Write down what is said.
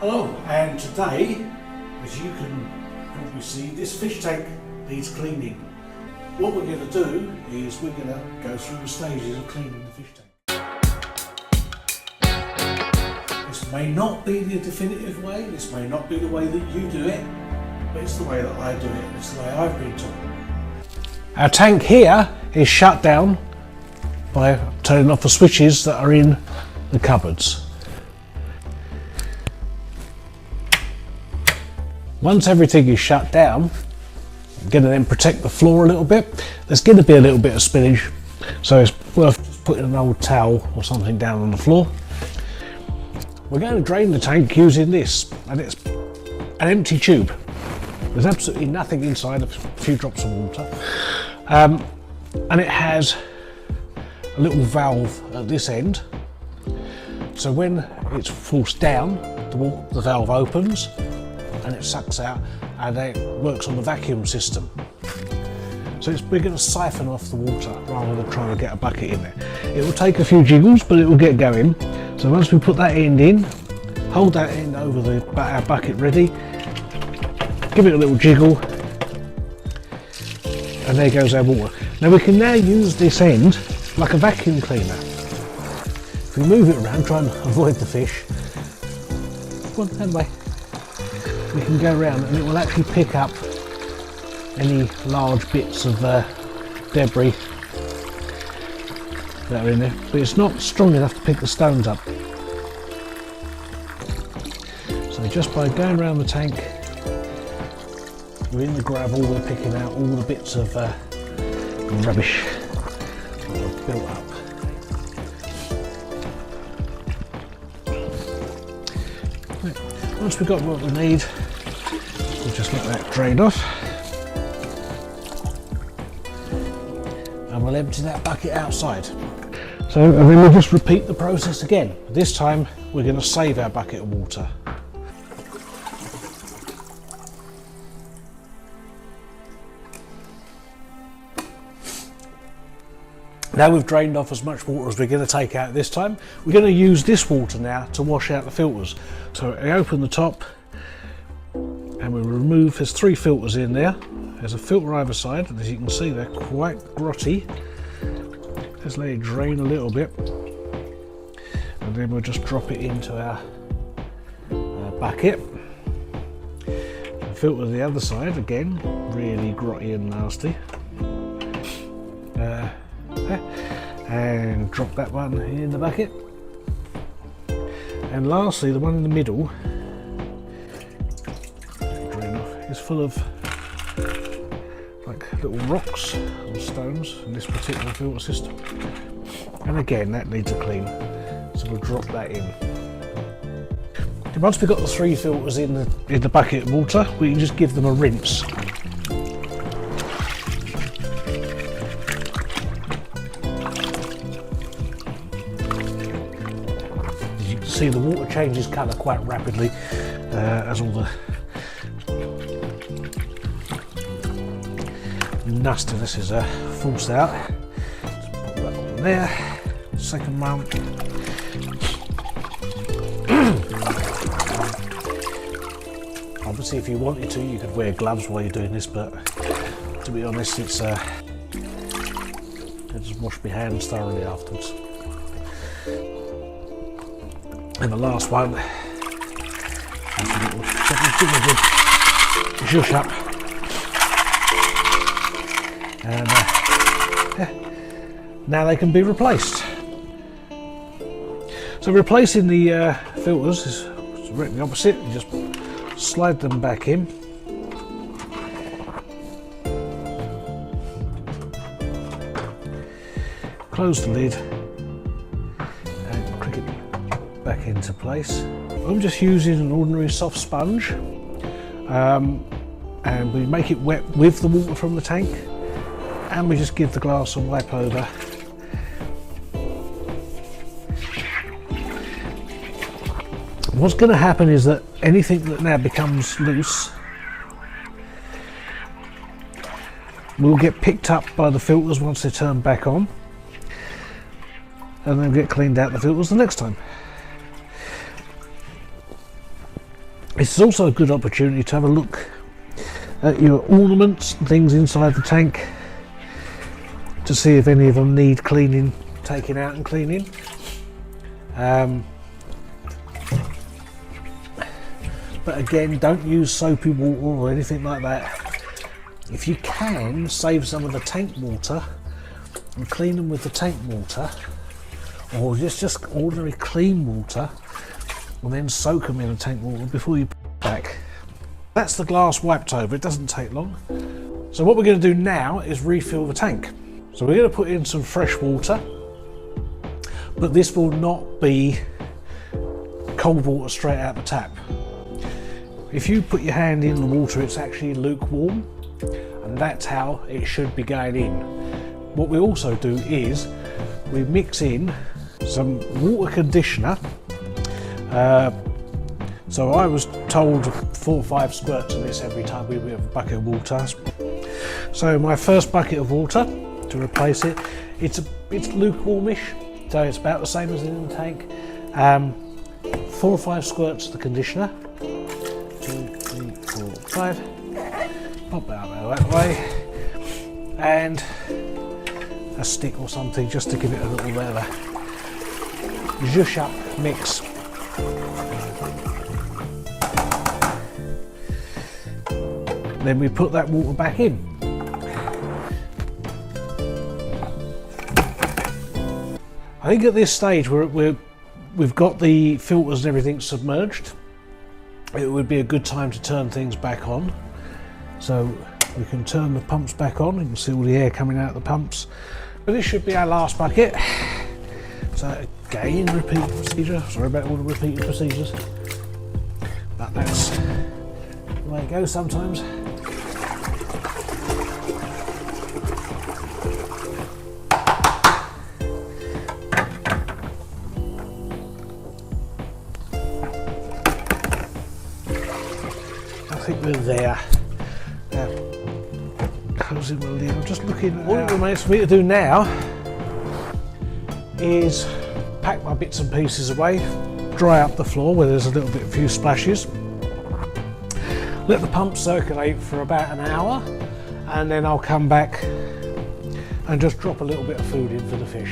Hello, and today, as you can probably see, this fish tank needs cleaning. What we're going to do is we're going to go through the stages of cleaning the fish tank. This may not be the definitive way, this may not be the way that you do it, but it's the way that I do it, and it's the way I've been taught. Our tank here is shut down by turning off the switches that are in the cupboards. Once everything is shut down, I'm going to then protect the floor a little bit. There's going to be a little bit of spillage, so it's worth just putting an old towel or something down on the floor. We're going to drain the tank using this, and it's an empty tube. There's absolutely nothing inside, a few drops of water, and it has a little valve at this end, so when it's forced down, the valve opens and it sucks out, and it works on the vacuum system. So we're going to siphon off the water rather than trying to get a bucket in there. It will take a few jiggles, but it will get going. So once we put that end in, hold that end over our bucket ready, give it a little jiggle, and there goes our water. Now we can now use this end like a vacuum cleaner. If we move it around, try and avoid the fish. Come on, hand away. We can go around and it will actually pick up any large bits of debris that are in there, but it's not strong enough to pick the stones up. So just by going around the tank, we're in the gravel, we're picking out all the bits of rubbish that have built up. Once we've got what we need, we'll just let that drain off, and we'll empty that bucket outside. So, and then we'll just repeat the process again. This time we're going to save our bucket of water. Now we've drained off as much water as we're going to take out this time, we're going to use this water now to wash out the filters. So I open the top and we remove, there's 3 filters in there. There's a filter either side, and as you can see they're quite grotty. Let's let it drain a little bit, and then we'll just drop it into our bucket. The filter the other side, again, really grotty and nasty. And drop that one in the bucket, and lastly the one in the middle is full of like little rocks or stones in this particular filter system, and again that needs a clean, so we'll drop that in. Once we've got the 3 filters in the bucket of water, we can just give them a rinse. See, the water changes colour quite rapidly as all the nastiness is forced out. Just put that on there. Second one. Obviously, if you wanted to, you could wear gloves while you're doing this, but to be honest, it's I just wash my hands thoroughly afterwards. And the last one, zhush up, and now they can be replaced. So replacing the filters is directly opposite. You just slide them back in. Close the lid and click it back into place. I'm just using an ordinary soft sponge, and we make it wet with the water from the tank, and we just give the glass a wipe over. What's going to happen is that anything that now becomes loose will get picked up by the filters once they're turned back on, and then get cleaned out the filters the next time. This is also a good opportunity to have a look at your ornaments and things inside the tank to see if any of them need cleaning, taking out and cleaning. But again, don't use soapy water or anything like that. If you can, save some of the tank water and clean them with the tank water, or just ordinary clean water, and then soak them in the tank water before you put it back. That's the glass wiped over, it doesn't take long. So what we're going to do now is refill the tank. So we're going to put in some fresh water, but this will not be cold water straight out the tap. If you put your hand in the water, it's actually lukewarm, and that's how it should be going in. What we also do is we mix in some water conditioner. So I was told 4 or 5 squirts of this every time we have a bucket of water. So my first bucket of water to replace it, it's lukewarmish, so it's about the same as in the tank. 4 or 5 squirts of the conditioner. 2, 3, 4, 5. Pop that out that way, and a stick or something just to give it a little bit of a zhush up mix. Then we put that water back in. I think at this stage we've got the filters and everything submerged. It would be a good time to turn things back on. So we can turn the pumps back on. You can see all the air coming out of the pumps. But this should be our last bucket. So again, repeat procedure. Sorry about all the repeated procedures, but that's the way it goes sometimes. I think we're there. Now, closing the lid. I'm just looking. All it remains for me to do now is pack my bits and pieces away, dry up the floor where there's a few splashes, let the pump circulate for about an hour, and then I'll come back and just drop a little bit of food in for the fish.